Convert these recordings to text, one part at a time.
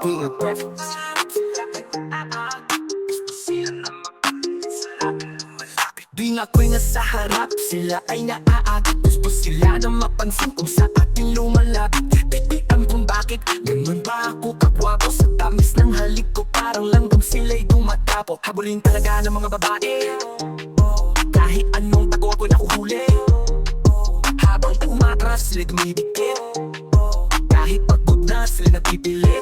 Tuwing ako'y nasa harap, sila ay naaagit. Gusto sila na mapansin kung sa akin lumalapit. Titipan kung bakit ganun ba ako kapwapo. Sa tamis ng halik ko parang langgam sila'y dumatapo. Habulin talaga ng mga babae, kahit anong tago ako'y nakuhuli. Habang umatras sila'y dumidikit, kahit pagod na sila'y napipili.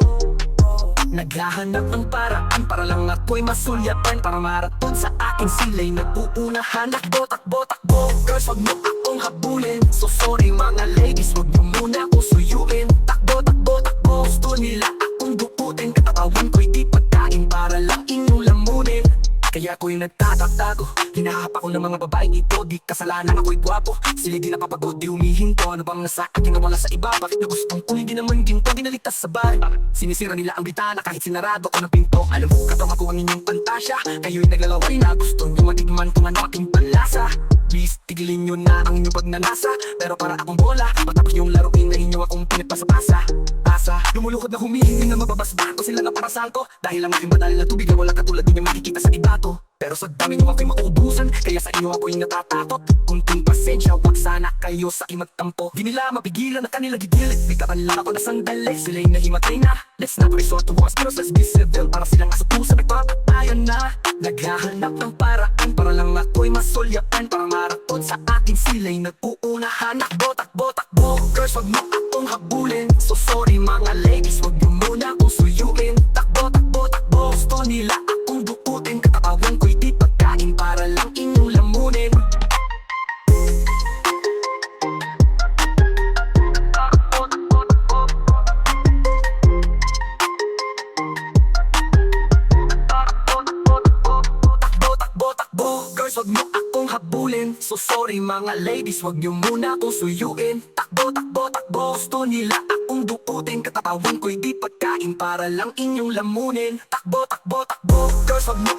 Naghahanap ng paraan para lang ako'y masulyatan. Para maraton sa akin sila'y nag-uunahan. Takbo, takbo, takbo, girls wag mo akong habulin. So sorry mga ladies, wag mo muna ako suyuin. Takbo, takbo, takbo, gusto nila akong duputin. Katatawan ko'y di pagkain para lang inyong lamunin. Kaya ako'y nagtataktago, hinahapa ko ng mga babaeng ito. Di kasalanan ako'y gwapo, sila'y di napapagod, di humihinto. Ano bang nasa akin na wala sa iba? Bakit na gustong kung hindi naman ginto, dinaligtas sa bar. Sinisira nila ang bitana kahit sinarado ko ng pinto. Alam ko katong ako ang inyong pantasya, kayo'y naglalaway na gusto nyo matigman kung ano aking panlasa. Please, tigilin nyo na ang inyong pagnanasa. Pero para akong bola, matapos yung laruin na inyo akong pinagpasa-pasa. Lumuluhod na humihingi na mababasbato sila na para salto. Dahil ang aking banal na tubig na wala katulad ninyo makikita sa iba to. Pero sa dami nyo ako'y mauubusan, kaya sa inyo ako'y natatatot. Kunting pasensya, wag sana kayo sa aking magtampo. Di nila mapigilan na kanila gigilit, bigtaan lang ako na sandali. Sila'y nahimatay na, let's not resort to wars, pero let's be civil. Para silang asutusan, nagpapatayan na. Naghahanap ng paraan para lang ako'y masulyapan. Para maraton sa akin sila'y nag-uunahan. Takbo, takbo, takbo, girls wag mo akong habulin. So sorry mga ladies, wag nyo muna akong suyuin. Takbo, takbo, takbo, gusto nila akong duputin. Katatawan ko'y di pagkain para lang inyong lamunin. Wag mo akong habulin. So sorry mga ladies, wag nyo muna akong suyuin. Takbo, takbo, takbo, gusto nila akong duputin. Katatawan ko'y di pagkain para lang inyong lamunin. Takbo, takbo, takbo, girls wag mo